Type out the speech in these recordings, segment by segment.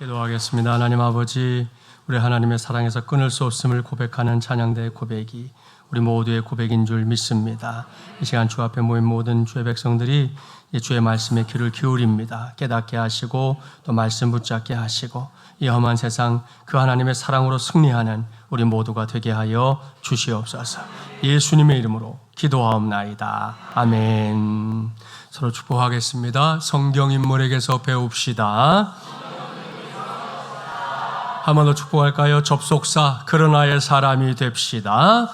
기도하겠습니다. 하나님 아버지, 우리 하나님의 사랑에서 끊을 수 없음을 고백하는 찬양대의 고백이 우리 모두의 고백인 줄 믿습니다. 이 시간 주 앞에 모인 모든 주의 백성들이 주의 말씀에 귀를 기울입니다. 깨닫게 하시고 또 말씀 붙잡게 하시고 이 험한 세상 그 하나님의 사랑으로 승리하는 우리 모두가 되게 하여 주시옵소서. 예수님의 이름으로 기도하옵나이다. 아멘. 서로 축복하겠습니다. 성경 인물에게서 배웁시다. 한 번 더 축복할까요? 접속사 그러나의 사람이 됩시다.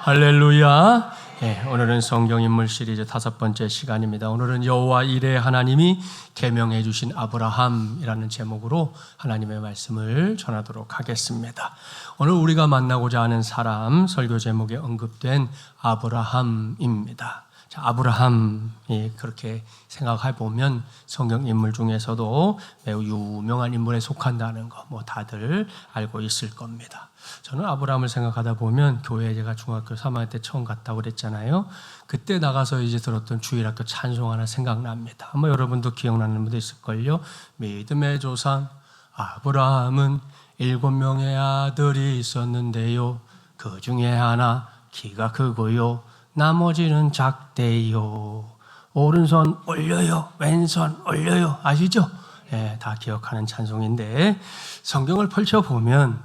할렐루야. 네, 오늘은 성경 인물 시리즈 5번째 시간입니다. 오늘은 여호와 이레 하나님이 계명해 주신 아브라함이라는 제목으로 하나님의 말씀을 전하도록 하겠습니다. 오늘 우리가 만나고자 하는 사람, 설교 제목에 언급된 아브라함입니다. 자, 아브라함이 그렇게 생각해 보면 성경 인물 중에서도 매우 유명한 인물에 속한다는 거 다들 알고 있을 겁니다. 저는 아브라함을 생각하다 보면 교회에 제가 중학교 3학년 때 처음 갔다고 그랬잖아요. 그때 나가서 이제 들었던 주일학교 찬송 하나 생각납니다. 아마 여러분도 기억나는 분도 있을걸요. 믿음의 조상 아브라함은 7명의 아들이 있었는데요. 그 중에 하나 키가 크고요. 나머지는 작대요. 오른손 올려요. 왼손 올려요. 아시죠? 네, 다 기억하는 찬송인데 성경을 펼쳐보면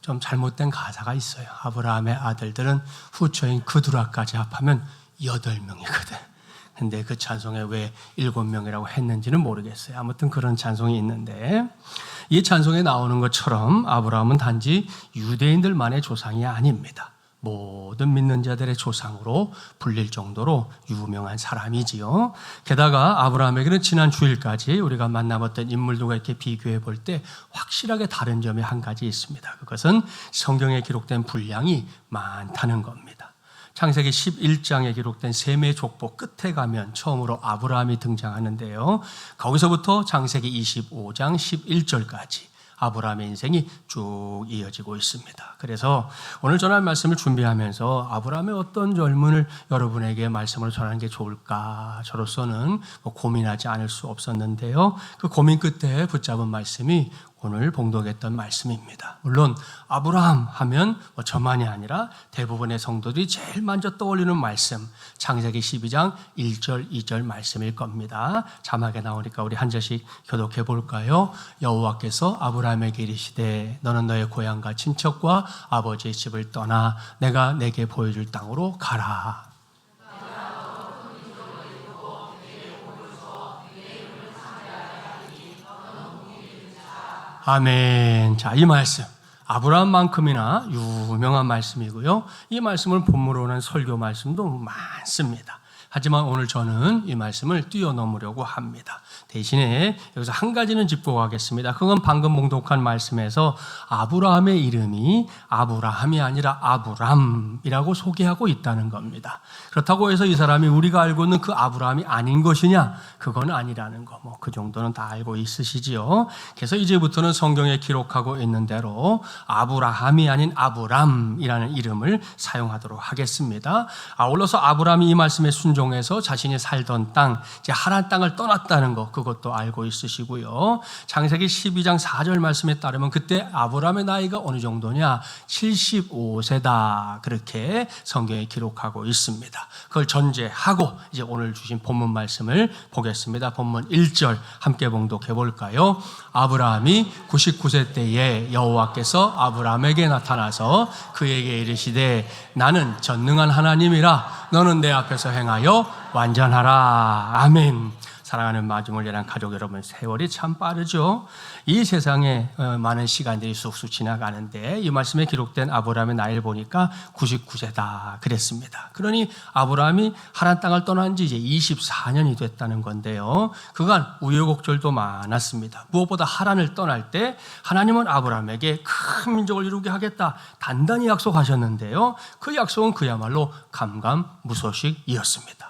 좀 잘못된 가사가 있어요. 아브라함의 아들들은 후처인 그두라까지 합하면 8명이거든. 근데 그 찬송에 왜 7명이라고 했는지는 모르겠어요. 아무튼 그런 찬송이 있는데 이 찬송에 나오는 것처럼 아브라함은 단지 유대인들만의 조상이 아닙니다. 모든 믿는 자들의 조상으로 불릴 정도로 유명한 사람이지요. 게다가 아브라함에게는 지난 주일까지 우리가 만나봤던 인물들과 이렇게 비교해 볼 때 확실하게 다른 점이 한 가지 있습니다. 그것은 성경에 기록된 분량이 많다는 겁니다. 창세기 11장에 기록된 셈의 족보 끝에 가면 처음으로 아브라함이 등장하는데요. 거기서부터 창세기 25장 11절까지 아브라함의 인생이 쭉 이어지고 있습니다. 그래서 오늘 전할 말씀을 준비하면서 아브라함의 어떤 젊은을 여러분에게 말씀을 전하는 게 좋을까 저로서는 고민하지 않을 수 없었는데요. 그 고민 끝에 붙잡은 말씀이 오늘 봉독했던 말씀입니다. 물론 아브라함 하면 저만이 아니라 대부분의 성도들이 제일 먼저 떠올리는 말씀, 창세기 12장 1절, 2절 말씀일 겁니다. 자막에 나오니까 우리 한 절씩 교독해 볼까요? 여호와께서 아브라함에게 이르시되 너는 너의 고향과 친척과 아버지의 집을 떠나 내가 내게 보여줄 땅으로 가라. 아멘. 자, 이 말씀 아브라함만큼이나 유명한 말씀이고요. 이 말씀을 본문으로는 설교 말씀도 많습니다. 하지만 오늘 저는 이 말씀을 뛰어넘으려고 합니다. 대신에 여기서 한 가지는 짚고 가겠습니다. 그건 방금 봉독한 말씀에서 아브라함의 이름이 아브라함이 아니라 아브람이라고 소개하고 있다는 겁니다. 그렇다고 해서 이 사람이 우리가 알고 있는 그 아브라함이 아닌 것이냐? 그건 아니라는 거. 그 정도는 다 알고 있으시지요. 그래서 이제부터는 성경에 기록하고 있는 대로 아브라함이 아닌 아브람이라는 이름을 사용하도록 하겠습니다. 아울러서 아브라함이 이 말씀에 순종해서 자신이 살던 땅, 이제 하란 땅을 떠났다는 거, 그것도 알고 있으시고요. 창세기 12장 4절 말씀에 따르면 그때 아브라함의 나이가 어느 정도냐? 75세다. 그렇게 성경에 기록하고 있습니다. 그걸 전제하고 이제 오늘 주신 본문 말씀을 보겠습니다. 본문 1절 함께 봉독해 볼까요? 아브라함이 99세 때에 여호와께서 아브라함에게 나타나서 그에게 이르시되 나는 전능한 하나님이라 너는 내 앞에서 행하여 완전하라. 아멘. 사랑하는 마주물리랑 가족 여러분, 세월이 참 빠르죠. 이 세상에 많은 시간들이 쑥쑥 지나가는데 이 말씀에 기록된 아브라함의 나이를 보니까 99세다 그랬습니다. 그러니 아브라함이 하란 땅을 떠난 지 이제 24년이 됐다는 건데요. 그간 우여곡절도 많았습니다. 무엇보다 하란을 떠날 때 하나님은 아브라함에게 큰 민족을 이루게 하겠다 단단히 약속하셨는데요. 그 약속은 그야말로 감감무소식이었습니다.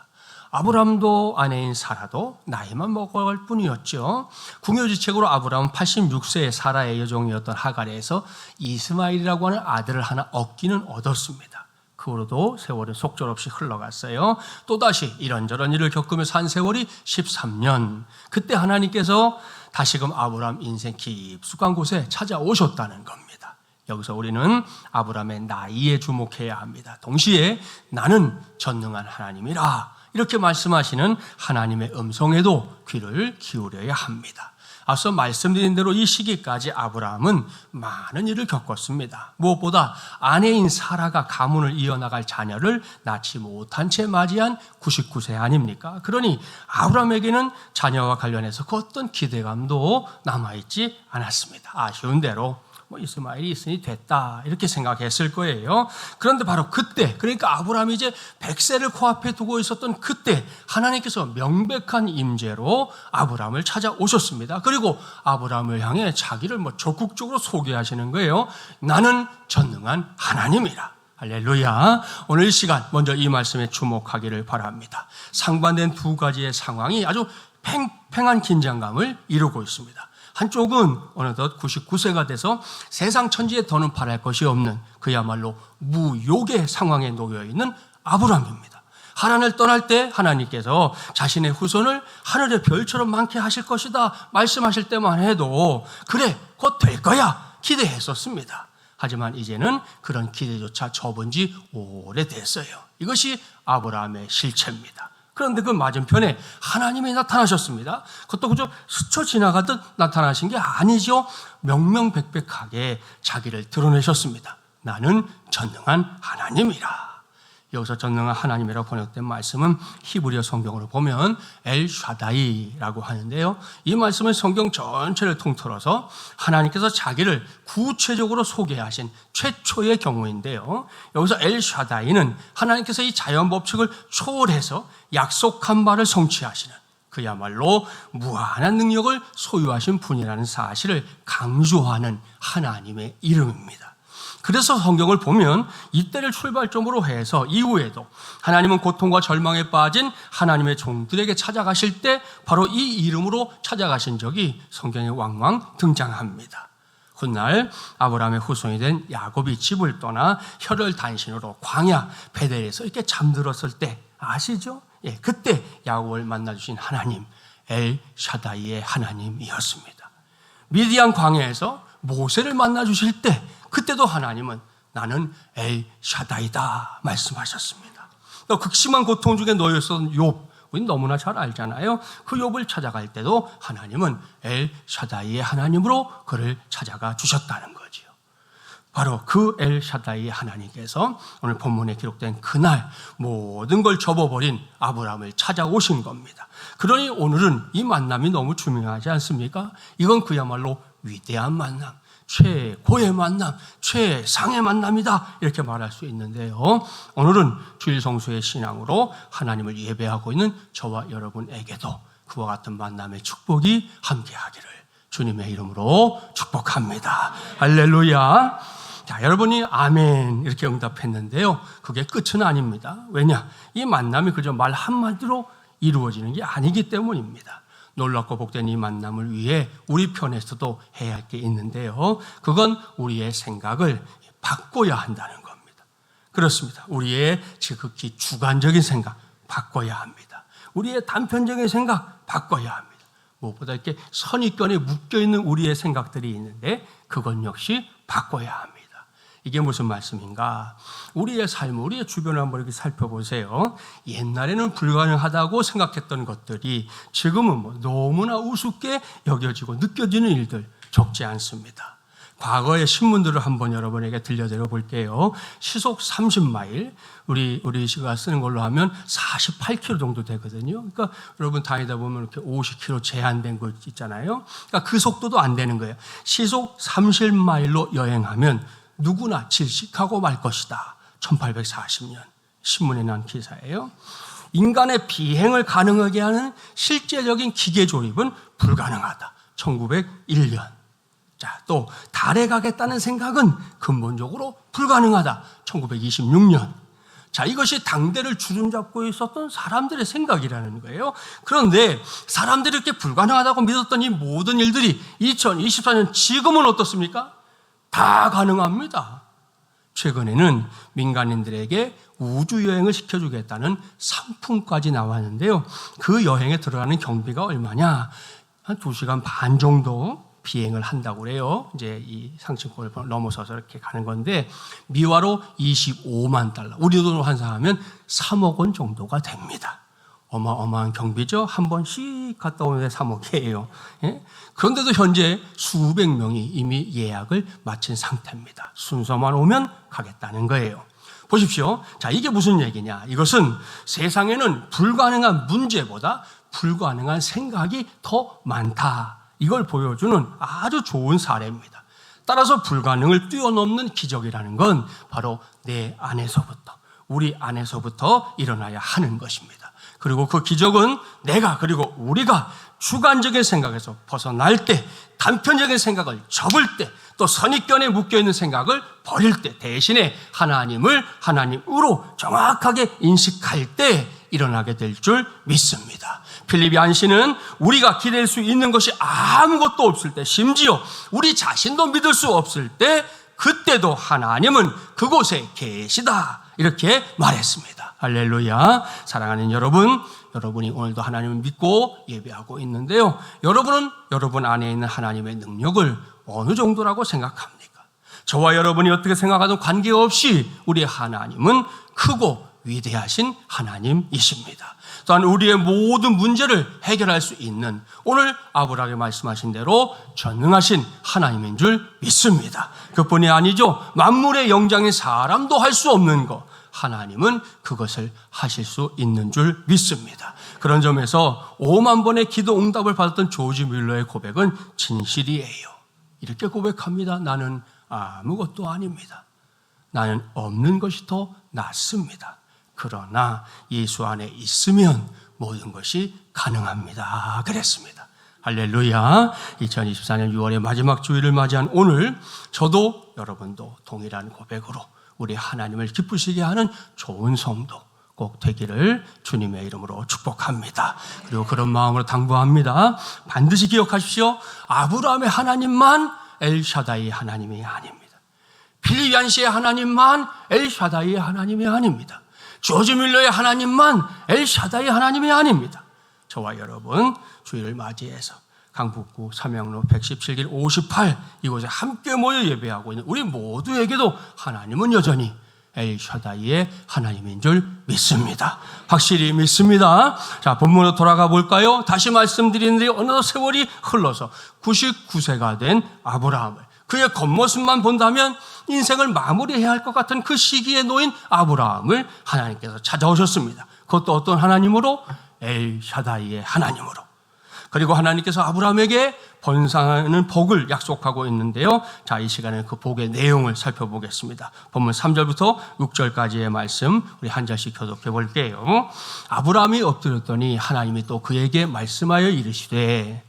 아브라함도 아내인 사라도 나이만 먹어갈 뿐이었죠. 궁여지책으로 아브라함은 86세의 사라의 여종이었던 하갈에서 이스마엘이라고 하는 아들을 하나 얻기는 얻었습니다. 그 후로도 세월은 속절없이 흘러갔어요. 또다시 이런저런 일을 겪으며 산 세월이 13년. 그때 하나님께서 다시금 아브라함 인생 깊숙한 곳에 찾아오셨다는 겁니다. 여기서 우리는 아브라함의 나이에 주목해야 합니다. 동시에 나는 전능한 하나님이라 이렇게 말씀하시는 하나님의 음성에도 귀를 기울여야 합니다. 앞서 말씀드린 대로 이 시기까지 아브라함은 많은 일을 겪었습니다. 무엇보다 아내인 사라가 가문을 이어나갈 자녀를 낳지 못한 채 맞이한 99세 아닙니까? 그러니 아브라함에게는 자녀와 관련해서 그 어떤 기대감도 남아있지 않았습니다. 아쉬운 대로 이스마엘이 있으니 됐다 이렇게 생각했을 거예요. 그런데 바로 그때, 그러니까 아브라함이 이제 100세를 코앞에 두고 있었던 그때 하나님께서 명백한 임재로 아브라함을 찾아오셨습니다. 그리고 아브라함을 향해 자기를 적극적으로 소개하시는 거예요. 나는 전능한 하나님이라. 할렐루야. 오늘 이 시간 먼저 이 말씀에 주목하기를 바랍니다. 상반된 두 가지의 상황이 아주 팽팽한 긴장감을 이루고 있습니다. 한쪽은 어느덧 99세가 돼서 세상 천지에 더는 바랄 것이 없는 그야말로 무욕의 상황에 놓여있는 아브라함입니다. 하란을 떠날 때 하나님께서 자신의 후손을 하늘의 별처럼 많게 하실 것이다 말씀하실 때만 해도 그래 곧 될 거야 기대했었습니다. 하지만 이제는 그런 기대조차 접은 지 오래됐어요. 이것이 아브라함의 실체입니다. 그런데 그 맞은편에 하나님이 나타나셨습니다. 그것도 그저 스쳐 지나가듯 나타나신 게 아니죠. 명명백백하게 자기를 드러내셨습니다. 나는 전능한 하나님이라. 여기서 전능한 하나님이라고 번역된 말씀은 히브리어 성경으로 보면 엘샤다이라고 하는데요. 이 말씀은 성경 전체를 통틀어서 하나님께서 자기를 구체적으로 소개하신 최초의 경우인데요. 여기서 엘샤다이는 하나님께서 이 자연 법칙을 초월해서 약속한 바를 성취하시는 그야말로 무한한 능력을 소유하신 분이라는 사실을 강조하는 하나님의 이름입니다. 그래서 성경을 보면 이때를 출발점으로 해서 이후에도 하나님은 고통과 절망에 빠진 하나님의 종들에게 찾아가실 때 바로 이 이름으로 찾아가신 적이 성경에 왕왕 등장합니다. 훗날 아브라함의 후손이 된 야곱이 집을 떠나 혈혈단신으로 광야 베델에서 이렇게 잠들었을 때 아시죠? 예, 그때 야곱을 만나주신 하나님 엘샤다이의 하나님이었습니다. 미디안 광야에서 모세를 만나주실 때 그때도 하나님은 나는 엘샤다이다 말씀하셨습니다. 극심한 고통 중에 놓여있었던 욥, 우리는 너무나 잘 알잖아요. 그 욥을 찾아갈 때도 하나님은 엘샤다이의 하나님으로 그를 찾아가 주셨다는 거지요. 바로 그 엘샤다이의 하나님께서 오늘 본문에 기록된 그날 모든 걸 접어버린 아브라함을 찾아오신 겁니다. 그러니 오늘은 이 만남이 너무 중요하지 않습니까? 이건 그야말로 위대한 만남, 최고의 만남, 최상의 만남이다 이렇게 말할 수 있는데요. 오늘은 주일 성수의 신앙으로 하나님을 예배하고 있는 저와 여러분에게도 그와 같은 만남의 축복이 함께하기를 주님의 이름으로 축복합니다. 할렐루야. 자, 여러분이 아멘 이렇게 응답했는데요. 그게 끝은 아닙니다. 왜냐? 이 만남이 그저 말 한마디로 이루어지는 게 아니기 때문입니다. 놀랍고 복된 이 만남을 위해 우리 편에서도 해야 할 게 있는데요. 그건 우리의 생각을 바꿔야 한다는 겁니다. 그렇습니다. 우리의 지극히 주관적인 생각 바꿔야 합니다. 우리의 단편적인 생각 바꿔야 합니다. 무엇보다 이렇게 선입견에 묶여있는 우리의 생각들이 있는데 그건 역시 바꿔야 합니다. 이게 무슨 말씀인가? 우리의 삶, 우리의 주변을 한번 이렇게 살펴보세요. 옛날에는 불가능하다고 생각했던 것들이 지금은 너무나 우습게 여겨지고 느껴지는 일들 적지 않습니다. 과거의 신문들을 한번 여러분에게 들려드려 볼게요. 시속 30마일, 우리가 쓰는 걸로 하면 48km 정도 되거든요. 그러니까 여러분 다니다 보면 이렇게 50km 제한된 거 있잖아요. 그러니까 그 속도도 안 되는 거예요. 시속 30마일로 여행하면 누구나 질식하고 말 것이다. 1840년 신문에 난 기사예요. 인간의 비행을 가능하게 하는 실제적인 기계 조립은 불가능하다. 1901년. 자, 또 달에 가겠다는 생각은 근본적으로 불가능하다. 1926년. 자, 이것이 당대를 주름잡고 있었던 사람들의 생각이라는 거예요. 그런데 사람들이 이렇게 불가능하다고 믿었던 이 모든 일들이 2024년 지금은 어떻습니까? 다 가능합니다. 최근에는 민간인들에게 우주여행을 시켜주겠다는 상품까지 나왔는데요. 그 여행에 들어가는 경비가 얼마냐? 한 2시간 반 정도 비행을 한다고 그래요. 이제 이 상층권을 넘어서서 이렇게 가는 건데 미화로 25만 달러. 우리 돈으로 환산하면 3억 원 정도가 됩니다. 어마어마한 경비죠. 한 번씩 갔다 오는데 3억이에요. 예? 그런데도 현재 수백 명이 이미 예약을 마친 상태입니다. 순서만 오면 가겠다는 거예요. 보십시오. 자, 이게 무슨 얘기냐? 이것은 세상에는 불가능한 문제보다 불가능한 생각이 더 많다. 이걸 보여주는 아주 좋은 사례입니다. 따라서 불가능을 뛰어넘는 기적이라는 건 바로 내 안에서부터, 우리 안에서부터 일어나야 하는 것입니다. 그리고 그 기적은 내가 그리고 우리가 주관적인 생각에서 벗어날 때, 단편적인 생각을 접을 때, 또 선입견에 묶여있는 생각을 버릴 때, 대신에 하나님을 하나님으로 정확하게 인식할 때 일어나게 될 줄 믿습니다. 필립이 안시는 우리가 기댈 수 있는 것이 아무것도 없을 때, 심지어 우리 자신도 믿을 수 없을 때, 그때도 하나님은 그곳에 계시다, 이렇게 말했습니다. 할렐루야. 사랑하는 여러분, 여러분이 오늘도 하나님을 믿고 예배하고 있는데요, 여러분은 여러분 안에 있는 하나님의 능력을 어느 정도라고 생각합니까? 저와 여러분이 어떻게 생각하든 관계없이 우리 하나님은 크고 위대하신 하나님이십니다. 또한 우리의 모든 문제를 해결할 수 있는, 오늘 아브라함이 말씀하신 대로 전능하신 하나님인 줄 믿습니다. 그뿐이 아니죠. 만물의 영장인 사람도 할 수 없는 것, 하나님은 그것을 하실 수 있는 줄 믿습니다. 그런 점에서 5만 번의 기도 응답을 받았던 조지 뮬러의 고백은 진실이에요. 이렇게 고백합니다. 나는 아무것도 아닙니다. 나는 없는 것이 더 낫습니다. 그러나 예수 안에 있으면 모든 것이 가능합니다. 그랬습니다. 할렐루야. 2024년 6월의 마지막 주일을 맞이한 오늘, 저도 여러분도 동일한 고백으로 우리 하나님을 기쁘시게 하는 좋은 성도 꼭 되기를 주님의 이름으로 축복합니다. 그리고 그런 마음으로 당부합니다. 반드시 기억하십시오. 아브라함의 하나님만 엘샤다이 하나님이 아닙니다. 필립 안시의 하나님만 엘샤다이 하나님이 아닙니다. 조지 뮬러의 하나님만 엘샤다이 하나님이 아닙니다. 저와 여러분 주일을 맞이해서 강북구 삼양로 117길 58 이곳에 함께 모여 예배하고 있는 우리 모두에게도 하나님은 여전히 엘샤다이의 하나님인 줄 믿습니다. 확실히 믿습니다. 자, 본문으로 돌아가 볼까요? 다시 말씀드리는데 어느덧 세월이 흘러서 99세가 된 아브라함을, 그의 겉모습만 본다면 인생을 마무리해야 할 것 같은 그 시기에 놓인 아브라함을 하나님께서 찾아오셨습니다. 그것도 어떤 하나님으로? 엘샤다이의 하나님으로. 그리고 하나님께서 아브라함에게 번성하는 복을 약속하고 있는데요. 자, 이 시간에 그 복의 내용을 살펴보겠습니다. 본문 3절부터 6절까지의 말씀 우리 한 절씩 교독해 볼게요. 아브라함이 엎드렸더니 하나님이 또 그에게 말씀하여 이르시되,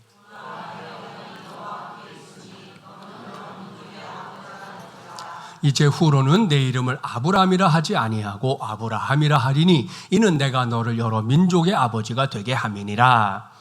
이제 후로는 내 이름을 아브라함이라 하지 아니하고 아브라함이라 하리니 이는 내가 너를 여러 민족의 아버지가 되게 함이니라.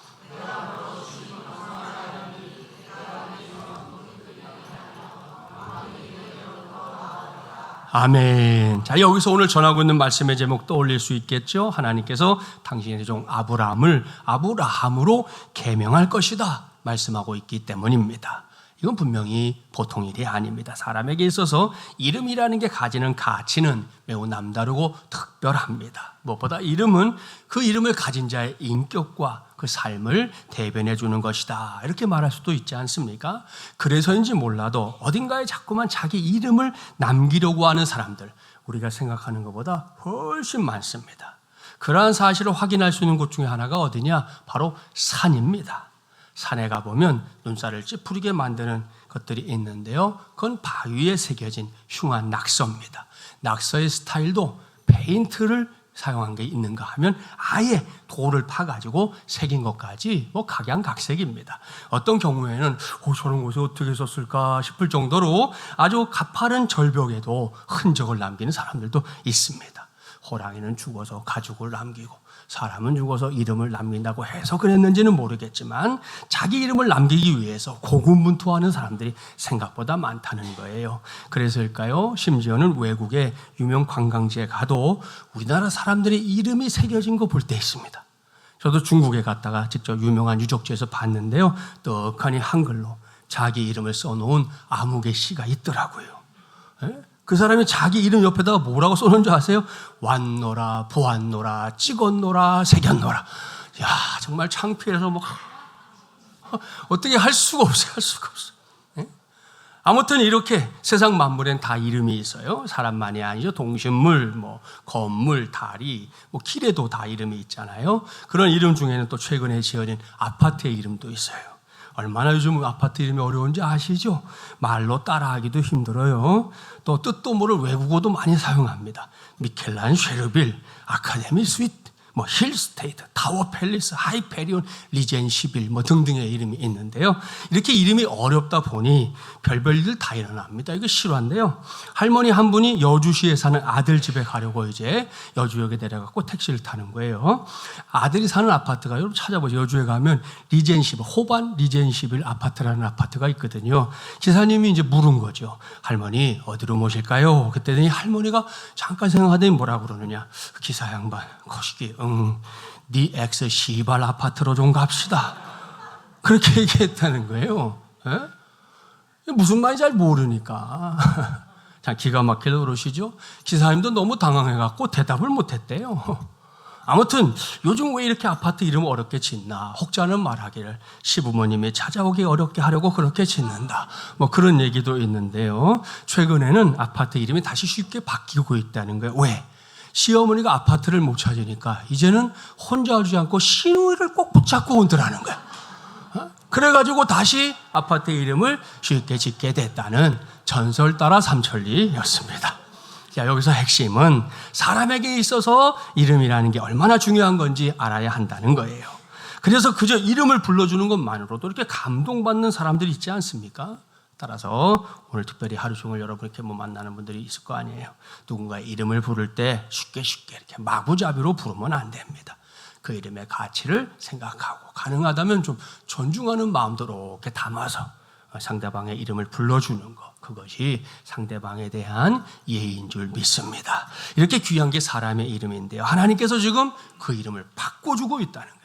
아멘. 자, 여기서 오늘 전하고 있는 말씀의 제목 떠올릴 수 있겠죠? 하나님께서 당신의 종 아브라함을 아브라함으로 계명할 것이다 말씀하고 있기 때문입니다. 이건 분명히 보통 일이 아닙니다. 사람에게 있어서 이름이라는 게 가지는 가치는 매우 남다르고 특별합니다. 무엇보다 이름은 그 이름을 가진 자의 인격과 그 삶을 대변해 주는 것이다, 이렇게 말할 수도 있지 않습니까? 그래서인지 몰라도 어딘가에 자꾸만 자기 이름을 남기려고 하는 사람들, 우리가 생각하는 것보다 훨씬 많습니다. 그러한 사실을 확인할 수 있는 곳 중에 하나가 어디냐? 바로 산입니다. 산에 가보면 눈살을 찌푸리게 만드는 것들이 있는데요, 그건 바위에 새겨진 흉한 낙서입니다. 낙서의 스타일도 페인트를 사용한 게 있는가 하면 아예 돌을 파가지고 새긴 것까지 각양각색입니다. 어떤 경우에는 저런 곳에 어떻게 썼을까 싶을 정도로 아주 가파른 절벽에도 흔적을 남기는 사람들도 있습니다. 호랑이는 죽어서 가죽을 남기고 사람은 죽어서 이름을 남긴다고 해서 그랬는지는 모르겠지만 자기 이름을 남기기 위해서 고군분투하는 사람들이 생각보다 많다는 거예요. 그래서일까요? 심지어는 외국의 유명 관광지에 가도 우리나라 사람들의 이름이 새겨진 거 볼 때 있습니다. 저도 중국에 갔다가 직접 유명한 유적지에서 봤는데요. 떡하니 한글로 자기 이름을 써놓은 아무개 씨가 있더라고요. 그 사람이 자기 이름 옆에다가 뭐라고 써놓은 줄 아세요? 왔노라, 보았노라, 찍었노라, 새겼노라. 야, 정말 창피해서 뭐 어떻게 할 수가 없어요. 할 수가 없어요. 아무튼 이렇게 세상 만물엔 다 이름이 있어요. 사람만이 아니죠. 동식물, 뭐 건물, 다리, 뭐 길에도 다 이름이 있잖아요. 그런 이름 중에는 또 최근에 지어진 아파트의 이름도 있어요. 얼마나 요즘 아파트 이름이 어려운지 아시죠? 말로 따라하기도 힘들어요. 또 뜻도 모를 외국어도 많이 사용합니다. 미켈란 쉐르빌, 아카데미 스위트, 뭐 힐스테이트, 타워 팰리스, 하이페리온, 리젠시빌 뭐 등등의 이름이 있는데요. 이렇게 이름이 어렵다 보니 별별 일 다 일어납니다. 이거 실화인데요. 할머니 한 분이 여주시에 사는 아들 집에 가려고 이제 여주역에 내려가고 택시를 타는 거예요. 아들이 사는 아파트가 여러분 찾아보세요. 여주에 가면 리젠시빌, 호반 리젠시빌 아파트라는 아파트가 있거든요. 기사님이 이제 물은 거죠. 할머니 어디로 모실까요? 그랬더니 할머니가 잠깐 생각하더니 뭐라고 그러느냐. 기사 양반 거시기 네 엑스 시발 아파트로 좀 갑시다. 그렇게 얘기했다는 거예요. 에? 무슨 말인지 잘 모르니까. 참 기가 막히게 그러시죠. 기사님도 너무 당황해갖고 대답을 못했대요. 아무튼 요즘 왜 이렇게 아파트 이름 어렵게 짓나? 혹자는 말하기를 시부모님이 찾아오기 어렵게 하려고 그렇게 짓는다. 뭐 그런 얘기도 있는데요. 최근에는 아파트 이름이 다시 쉽게 바뀌고 있다는 거예요. 왜? 시어머니가 아파트를 못 찾으니까 이제는 혼자 오지 않고 시누이를 꼭 붙잡고 온다는 거야. 그래가지고 다시 아파트 이름을 쉽게 짓게 됐다는 전설 따라 삼천리였습니다. 자, 여기서 핵심은 사람에게 있어서 이름이라는 게 얼마나 중요한 건지 알아야 한다는 거예요. 그래서 그저 이름을 불러주는 것만으로도 이렇게 감동받는 사람들이 있지 않습니까? 따라서 오늘 특별히 하루 종일 여러분 이렇게 만나는 분들이 있을 거 아니에요. 누군가의 이름을 부를 때 쉽게 이렇게 마구잡이로 부르면 안 됩니다. 그 이름의 가치를 생각하고 가능하다면 좀 존중하는 마음대로 이렇게 담아서 상대방의 이름을 불러주는 것, 그것이 상대방에 대한 예의인 줄 믿습니다. 이렇게 귀한 게 사람의 이름인데요. 하나님께서 지금 그 이름을 바꿔주고 있다는 거예요.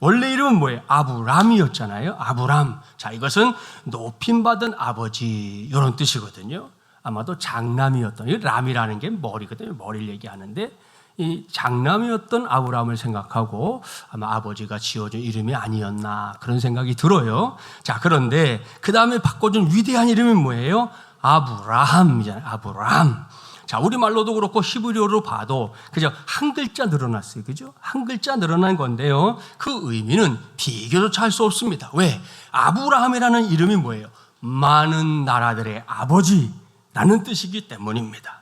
원래 이름은 뭐예요? 아브람이었잖아요. 아브람. 자, 이것은 높임받은 아버지 이런 뜻이거든요. 아마도 장남이었던, 이 람이라는 게 머리거든요. 머리를 얘기하는데 이 장남이었던 아브람을 생각하고 아마 아버지가 지어준 이름이 아니었나 그런 생각이 들어요. 자, 그런데 그 다음에 바꿔준 위대한 이름이 뭐예요? 아브라함이잖아요. 아브람. 자, 우리말로도 그렇고 히브리어로 봐도 그저 한 글자 늘어났어요. 그죠? 한 글자 늘어난 건데요. 그 의미는 비교조차 할 수 없습니다. 왜? 아브라함이라는 이름이 뭐예요? 많은 나라들의 아버지라는 뜻이기 때문입니다.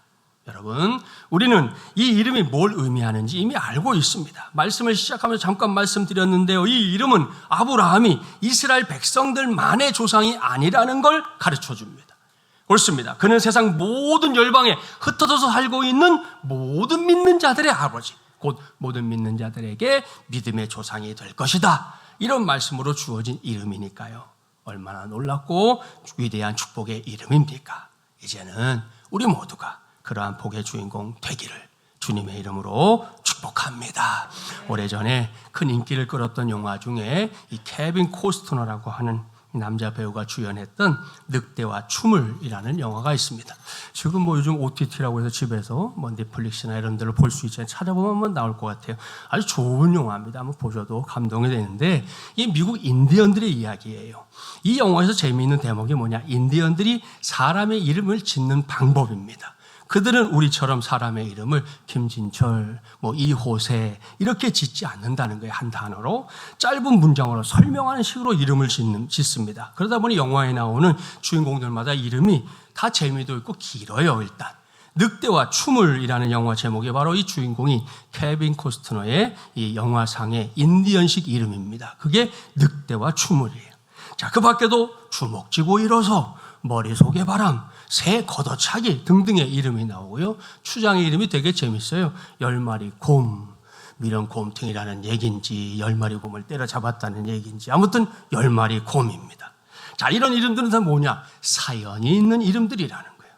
여러분, 우리는 이 이름이 뭘 의미하는지 이미 알고 있습니다. 말씀을 시작하면서 잠깐 말씀드렸는데요. 이 이름은 아브라함이 이스라엘 백성들만의 조상이 아니라는 걸 가르쳐 줍니다. 옳습니다. 그는 세상 모든 열방에 흩어져서 살고 있는 모든 믿는 자들의 아버지, 곧 모든 믿는 자들에게 믿음의 조상이 될 것이다. 이런 말씀으로 주어진 이름이니까요. 얼마나 놀랍고 위대한 축복의 이름입니까? 이제는 우리 모두가 그러한 복의 주인공 되기를 주님의 이름으로 축복합니다. 오래전에 큰 인기를 끌었던 영화 중에 이 케빈 코스트너라고 하는 남자 배우가 주연했던 늑대와 춤을이라는 영화가 있습니다. 지금 뭐 요즘 OTT라고 해서 집에서 뭐 넷플릭스나 이런 데로 볼 수 있잖아요. 찾아보면 한번 나올 것 같아요. 아주 좋은 영화입니다. 한번 보셔도 감동이 되는데 이 미국 인디언들의 이야기예요. 이 영화에서 재미있는 대목이 뭐냐? 인디언들이 사람의 이름을 짓는 방법입니다. 그들은 우리처럼 사람의 이름을 김진철, 뭐 이호세 이렇게 짓지 않는다는 거예요. 한 단어로 짧은 문장으로 설명하는 식으로 이름을 짓습니다. 그러다 보니 영화에 나오는 주인공들마다 이름이 다 재미도 있고 길어요. 일단 늑대와 춤을이라는 영화 제목이 바로 이 주인공이 케빈 코스트너의 이 영화상의 인디언식 이름입니다. 그게 늑대와 춤을이에요. 자, 그 밖에도 주먹쥐고 일어서, 머릿속에 바람, 새 걷어차기 등등의 이름이 나오고요. 추장의 이름이 되게 재밌어요. 10마리 곰, 미련 곰탱이라는 얘기인지 10마리 곰을 때려잡았다는 얘기인지 아무튼 10마리 곰입니다. 자, 이런 이름들은 다 뭐냐? 사연이 있는 이름들이라는 거예요.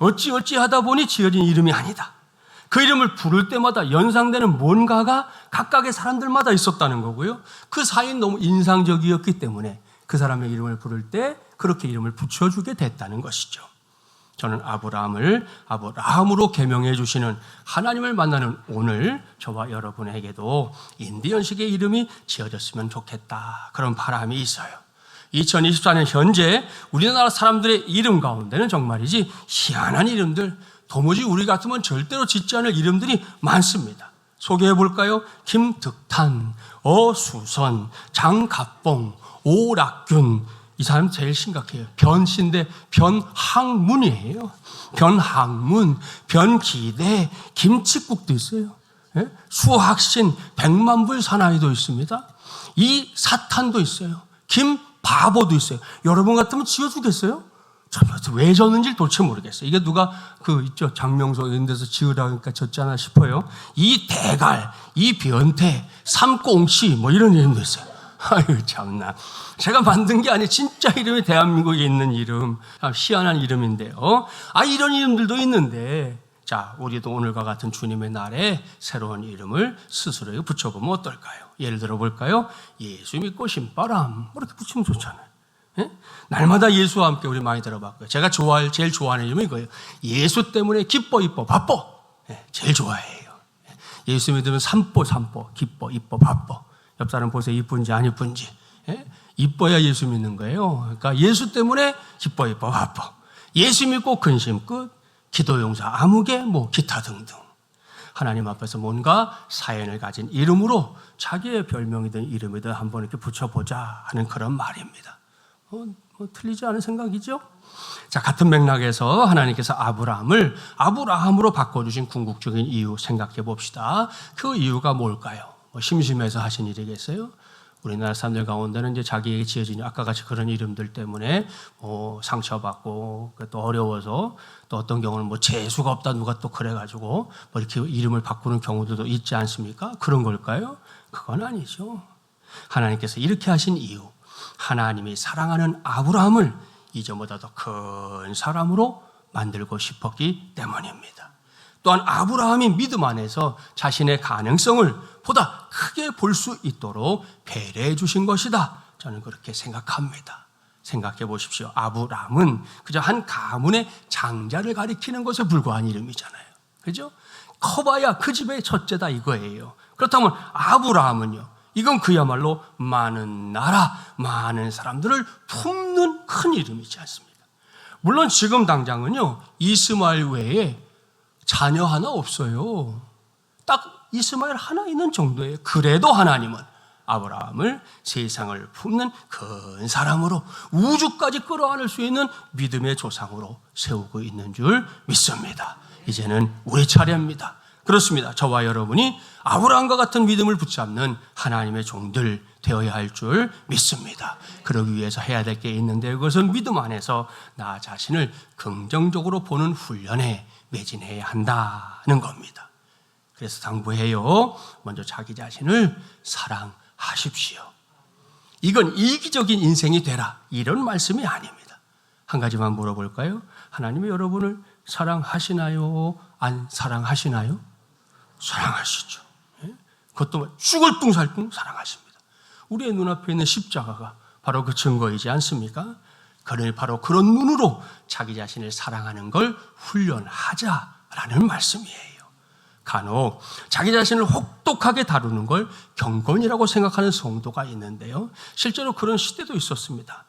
어찌어찌 하다 보니 지어진 이름이 아니다. 그 이름을 부를 때마다 연상되는 뭔가가 각각의 사람들마다 있었다는 거고요. 그 사연이 너무 인상적이었기 때문에 그 사람의 이름을 부를 때 그렇게 이름을 붙여주게 됐다는 것이죠. 저는 아브라함을 아브라함으로 계명해 주시는 하나님을 만나는 오늘 저와 여러분에게도 인디언식의 이름이 지어졌으면 좋겠다, 그런 바람이 있어요. 2024년 현재 우리나라 사람들의 이름 가운데는 정말이지 희한한 이름들, 도무지 우리 같으면 절대로 짓지 않을 이름들이 많습니다. 소개해 볼까요? 김득탄, 어수선, 장갑봉, 오락균. 이 사람 제일 심각해요. 변씨인데 변학문이에요. 변학문, 변기대, 김칫국도 있어요. 예? 수학신, 백만불 사나이도 있습니다. 이 사탄도 있어요. 김바보도 있어요. 여러분 같으면 지어주겠어요? 왜 졌는지 도대체 모르겠어요. 이게 누가 있죠, 장명소 이런 데서 지으라니까 졌잖아 싶어요. 이 대갈, 이 변태, 삼꽁씨 뭐 이런 이름도 있어요. 아유 참나, 제가 만든 게 아니에요. 진짜 이름이 대한민국에 있는 이름, 희한한 이름인데요. 이런 이름들도 있는데, 자, 우리도 오늘과 같은 주님의 날에 새로운 이름을 스스로에게 붙여보면 어떨까요? 예를 들어 볼까요? 예수 믿고 신바람, 이렇게 붙이면 좋잖아요. 예? 날마다 예수와 함께 우리 많이 들어봤고요. 제가 제일 좋아하는 이름이 이거예요. 예수 때문에 기뻐, 이뻐, 바빠. 예, 제일 좋아해요. 예수 믿으면 산보, 기뻐, 이뻐, 바빠. 옆 사람 보세요. 이쁜지 안 이쁜지. 예? 이뻐야 예수 믿는 거예요. 그러니까 예수 때문에 기뻐, 이뻐, 바빠. 예수 믿고 근심 끝, 기도 용사, 아무개, 기타 등등. 하나님 앞에서 뭔가 사연을 가진 이름으로 자기의 별명이든 이름이든 한번 이렇게 붙여보자 하는 그런 말입니다. 틀리지 않은 생각이죠? 자, 같은 맥락에서 하나님께서 아브라함을 아브라함으로 바꿔주신 궁극적인 이유 생각해 봅시다. 그 이유가 뭘까요? 심심해서 하신 일이겠어요? 우리나라 사람들 가운데는 이제 자기에게 지어진 아까 같이 그런 이름들 때문에 상처받고 또 어려워서, 또 어떤 경우는 재수가 없다 누가 또 그래가지고 이렇게 이름을 바꾸는 경우도 있지 않습니까? 그런 걸까요? 그건 아니죠. 하나님께서 이렇게 하신 이유, 하나님이 사랑하는 아브라함을 이전보다 더 큰 사람으로 만들고 싶었기 때문입니다. 또한 아브라함이 믿음 안에서 자신의 가능성을 보다 크게 볼 수 있도록 배려해 주신 것이다. 저는 그렇게 생각합니다. 생각해 보십시오. 아브라함은 그저 한 가문의 장자를 가리키는 것에 불과한 이름이잖아요. 그죠? 커봐야 그 집의 첫째다 이거예요. 그렇다면 아브라함은요, 이건 그야말로 많은 나라, 많은 사람들을 품는 큰 이름이지 않습니까? 물론 지금 당장은요, 이스마엘 외에 자녀 하나 없어요. 딱 이스마엘 하나 있는 정도예요. 그래도 하나님은 아브라함을 세상을 품는 큰 사람으로, 우주까지 끌어안을 수 있는 믿음의 조상으로 세우고 있는 줄 믿습니다. 이제는 우리 차례입니다. 그렇습니다. 저와 여러분이 아브라함과 같은 믿음을 붙잡는 하나님의 종들 되어야 할 줄 믿습니다. 그러기 위해서 해야 될 게 있는데, 그것은 믿음 안에서 나 자신을 긍정적으로 보는 훈련에 매진해야 한다는 겁니다. 그래서 당부해요. 먼저 자기 자신을 사랑하십시오. 이건 이기적인 인생이 되라, 이런 말씀이 아닙니다. 한 가지만 물어볼까요? 하나님이 여러분을 사랑하시나요? 안 사랑하시나요? 사랑하시죠. 그것도 죽을 뚱살뚱 사랑하십니다. 우리의 눈앞에 있는 십자가가 바로 그 증거이지 않습니까? 그를 바로 그런 눈으로 자기 자신을 사랑하는 걸 훈련하자라는 말씀이에요. 간혹 자기 자신을 혹독하게 다루는 걸 경건이라고 생각하는 성도가 있는데요, 실제로 그런 시대도 있었습니다.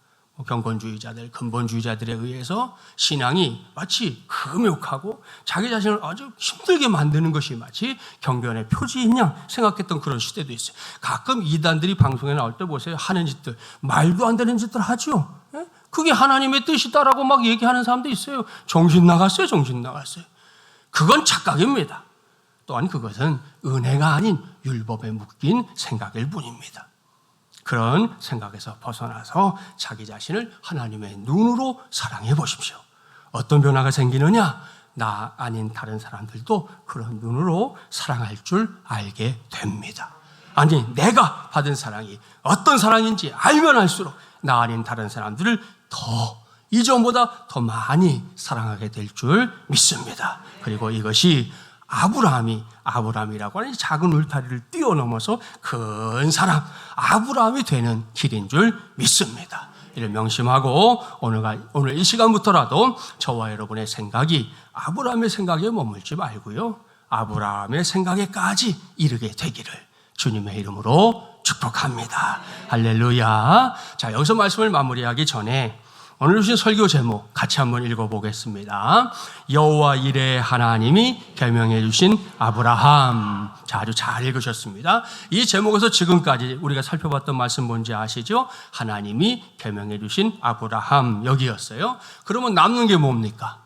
경건주의자들, 근본주의자들에 의해서 신앙이 마치 금욕하고 자기 자신을 아주 힘들게 만드는 것이 마치 경건의 표지인 양 생각했던 그런 시대도 있어요. 가끔 이단들이 방송에 나올 때 보세요. 하는 짓들, 말도 안 되는 짓들 하죠. 그게 하나님의 뜻이다라고 막 얘기하는 사람도 있어요. 정신 나갔어요. 그건 착각입니다. 또한 그것은 은혜가 아닌 율법에 묶인 생각일 뿐입니다. 그런 생각에서 벗어나서 자기 자신을 하나님의 눈으로 사랑해 보십시오. 어떤 변화가 생기느냐? 나 아닌 다른 사람들도 그런 눈으로 사랑할 줄 알게 됩니다. 아니, 내가 받은 사랑이 어떤 사랑인지 알면 알수록 나 아닌 다른 사람들을 더 이전보다 더 많이 사랑하게 될 줄 믿습니다. 그리고 이것이 아브라함이라고 하는 이 작은 울타리를 뛰어넘어서 큰 사람, 아브라함이 되는 길인 줄 믿습니다. 이를 명심하고 오늘 이 시간부터라도 저와 여러분의 생각이 아브라함의 생각에 머물지 말고요, 아브라함의 생각에까지 이르게 되기를 주님의 이름으로 축복합니다. 할렐루야. 자, 여기서 말씀을 마무리하기 전에 오늘 주신 설교 제목 같이 한번 읽어보겠습니다. 여호와 이레 하나님이 계명해 주신 아브라함. 자, 아주 잘 읽으셨습니다. 이 제목에서 지금까지 우리가 살펴봤던 말씀 뭔지 아시죠? 하나님이 계명해 주신 아브라함, 여기였어요. 그러면 남는 게 뭡니까?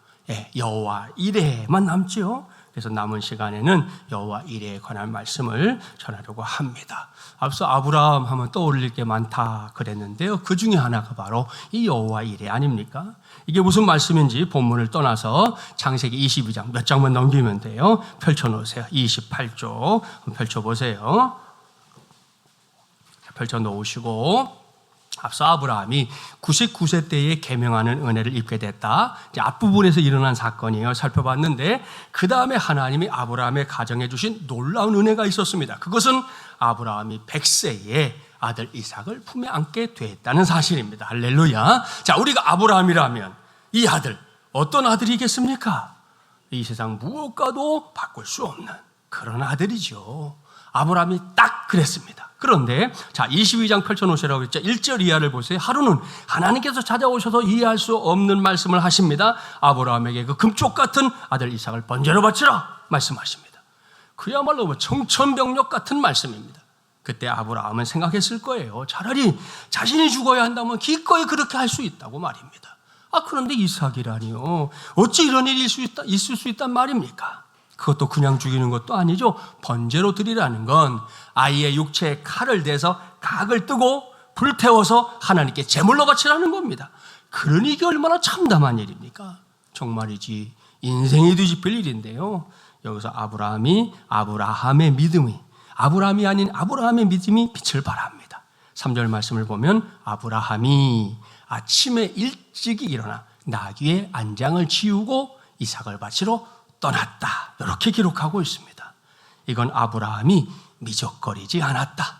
여호와 이레만 남지요. 그래서 남은 시간에는 여호와 이레에 관한 말씀을 전하려고 합니다. 앞서 아브라함 하면 떠올릴 게 많다 그랬는데요, 그 중에 하나가 바로 이 여호와 이레 아닙니까? 이게 무슨 말씀인지 본문을 떠나서 창세기 22장 몇 장만 넘기면 돼요. 펼쳐놓으세요. 28쪽 펼쳐보세요. 펼쳐놓으시고, 앞서 아브라함이 99세 때에 계명하는 은혜를 입게 됐다. 이제 앞부분에서 일어난 사건이에요. 살펴봤는데 그 다음에 하나님이 아브라함의 가정에 주신 놀라운 은혜가 있었습니다. 그것은 아브라함이 100세에 아들 이삭을 품에 안게 됐다는 사실입니다. 할렐루야. 자, 우리가 아브라함이라면 이 아들, 어떤 아들이겠습니까? 이 세상 무엇과도 바꿀 수 없는 그런 아들이죠. 아브라함이 딱 그랬습니다. 그런데 자, 22장 펼쳐놓으시라고 했죠. 1절 이하를 보세요. 하루는 하나님께서 찾아오셔서 이해할 수 없는 말씀을 하십니다. 아브라함에게 그 금쪽 같은 아들 이삭을 번제로 바치라 말씀하십니다. 그야말로 청천벽력 같은 말씀입니다. 그때 아브라함은 생각했을 거예요. 차라리 자신이 죽어야 한다면 기꺼이 그렇게 할 수 있다고 말입니다. 그런데 이삭이라니요, 어찌 이런 일이 있을 수 있단 말입니까? 그것도 그냥 죽이는 것도 아니죠. 번제로 드리라는 건 아이의 육체에 칼을 대서 각을 뜨고 불태워서 하나님께 제물로 바치라는 겁니다. 그러니 이게 얼마나 참담한 일입니까? 정말이지 인생이 뒤집힐 일인데요, 여기서 아브라함의 믿음이 빛을 발합니다. 3절 말씀을 보면 아브라함이 아침에 일찍이 일어나 나귀의 안장을 지우고 이삭을 바치러 떠났다, 이렇게 기록하고 있습니다. 이건 아브라함이 미적거리지 않았다,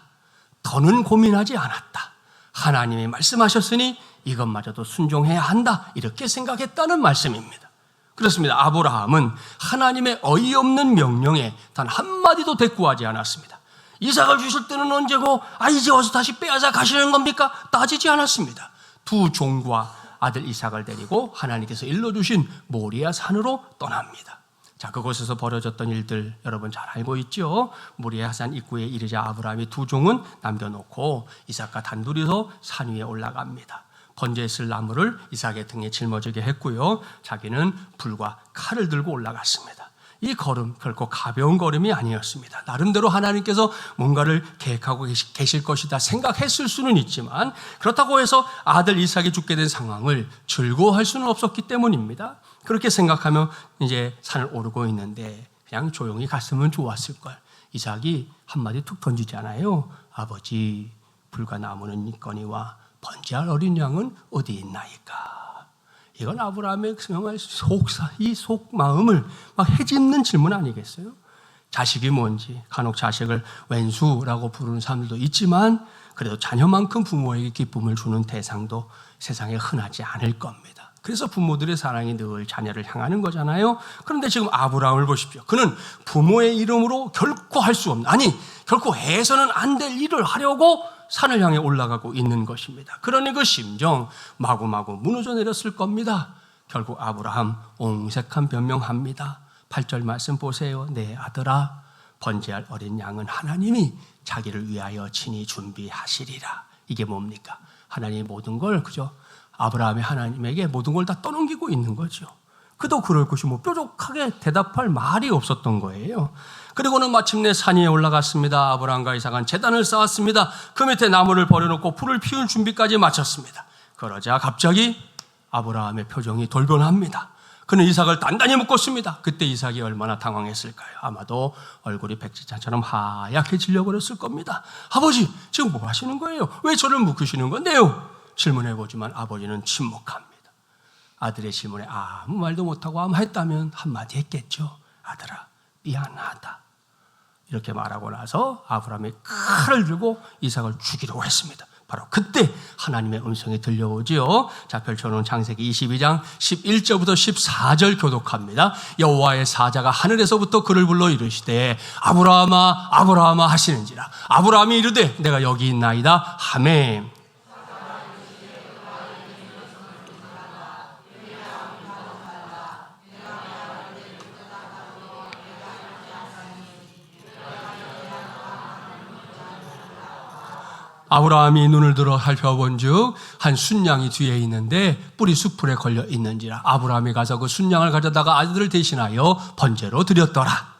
더는 고민하지 않았다, 하나님이 말씀하셨으니 이것마저도 순종해야 한다, 이렇게 생각했다는 말씀입니다. 그렇습니다. 아브라함은 하나님의 어이없는 명령에 단 한마디도 대꾸하지 않았습니다. 이삭을 주실 때는 언제고 이제 와서 다시 빼앗아 가시는 겁니까? 따지지 않았습니다. 두 종과 아들 이삭을 데리고 하나님께서 일러주신 모리아 산으로 떠납니다. 자, 그곳에서 벌어졌던 일들 여러분 잘 알고 있죠? 모리아 산 입구에 이르자 아브라함이 두 종은 남겨놓고 이삭과 단둘이서 산 위에 올라갑니다. 번제했을 나무를 이삭의 등에 짊어지게 했고요, 자기는 불과 칼을 들고 올라갔습니다. 이 걸음 결코 가벼운 걸음이 아니었습니다. 나름대로 하나님께서 뭔가를 계획하고 계실 것이다 생각했을 수는 있지만, 그렇다고 해서 아들 이삭이 죽게 된 상황을 즐거워할 수는 없었기 때문입니다. 그렇게 생각하며 이제 산을 오르고 있는데 그냥 조용히 갔으면 좋았을걸. 이삭이 한마디 툭 던지잖아요. 아버지, 불과 나무는 있거니와 번제할 어린 양은 어디 있나이까? 이건 아브라함의 정말 속마음을 막 해집는 질문 아니겠어요? 자식이 뭔지, 간혹 자식을 왼수라고 부르는 사람들도 있지만 그래도 자녀만큼 부모에게 기쁨을 주는 대상도 세상에 흔하지 않을 겁니다. 그래서 부모들의 사랑이 늘 자녀를 향하는 거잖아요. 그런데 지금 아브라함을 보십시오. 그는 부모의 이름으로 결코 할 수 없는, 결코 해서는 안 될 일을 하려고 산을 향해 올라가고 있는 것입니다. 그러니 그 심정 마구마구 무너져 내렸을 겁니다. 결국 아브라함 옹색한 변명합니다. 8절 말씀 보세요. 내 아들아, 번제할 어린 양은 하나님이 자기를 위하여 친히 준비하시리라. 이게 뭡니까? 하나님이 모든 걸, 그죠? 아브라함이 하나님에게 모든 걸 다 떠넘기고 있는 거죠. 그도 그럴 것이 뭐 뾰족하게 대답할 말이 없었던 거예요. 그리고는 마침내 산 위에 올라갔습니다. 아브라함과 이삭은 제단을 쌓았습니다. 그 밑에 나무를 버려놓고 불을 피울 준비까지 마쳤습니다. 그러자 갑자기 아브라함의 표정이 돌변합니다. 그는 이삭을 단단히 묶었습니다. 그때 이삭이 얼마나 당황했을까요? 아마도 얼굴이 백지장처럼 하얗게 질려버렸을 겁니다. 아버지, 지금 뭐 하시는 거예요? 왜 저를 묶으시는 건데요? 질문해보지만 아버지는 침묵합니다. 아들의 질문에 아무 말도 못하고 아마 했다면 한마디 했겠죠. 아들아, 미안하다. 이렇게 말하고 나서 아브라함이 칼을 들고 이삭을 죽이려고 했습니다. 바로 그때 하나님의 음성이 들려오지요. 자, 펼쳐놓은 창세기 22장 11절부터 14절 교독합니다. 여호와의 사자가 하늘에서부터 그를 불러 이르시되 아브라함아 아브라함아 하시는지라. 아브라함이 이르되 내가 여기 있나이다 하매. 아브라함이 눈을 들어 살펴본즉 한 순양이 뒤에 있는데 뿔이 숲풀에 걸려 있는지라. 아브라함이 가서 그 순양을 가져다가 아들을 대신하여 번제로 드렸더라.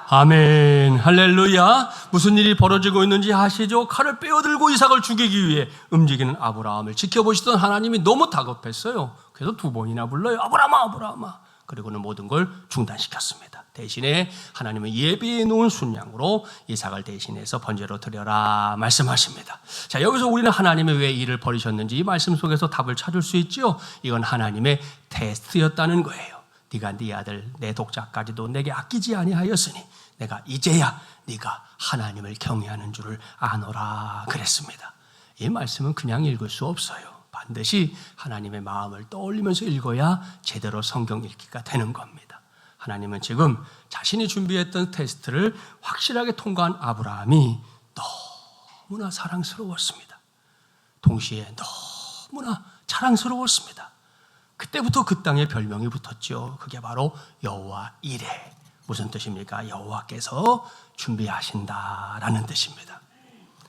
아멘, 할렐루야. 무슨 일이 벌어지고 있는지 아시죠? 칼을 빼어들고 이삭을 죽이기 위해 움직이는 아브라함을 지켜보시던 하나님이 너무 다급했어요. 그래서 2번이나 불러요. 아브라함아 아브라함아. 그리고는 모든 걸 중단시켰습니다. 대신에 하나님은 예비해 놓은 순양으로 이삭을 대신해서 번제로 드려라 말씀하십니다. 자, 여기서 우리는 하나님이 왜 이를 버리셨는지 이 말씀 속에서 답을 찾을 수 있지요. 이건 하나님의 테스트였다는 거예요. 네가 네 아들 내 독자까지도 내게 아끼지 아니하였으니 내가 이제야 네가 하나님을 경외하는 줄을 아노라 그랬습니다. 이 말씀은 그냥 읽을 수 없어요. 반드시 하나님의 마음을 떠올리면서 읽어야 제대로 성경 읽기가 되는 겁니다. 하나님은 지금 자신이 준비했던 테스트를 확실하게 통과한 아브라함이 너무나 사랑스러웠습니다. 동시에 너무나 자랑스러웠습니다. 그때부터 그 땅에 별명이 붙었죠. 그게 바로 여호와 이레. 무슨 뜻입니까? 여호와께서 준비하신다라는 뜻입니다.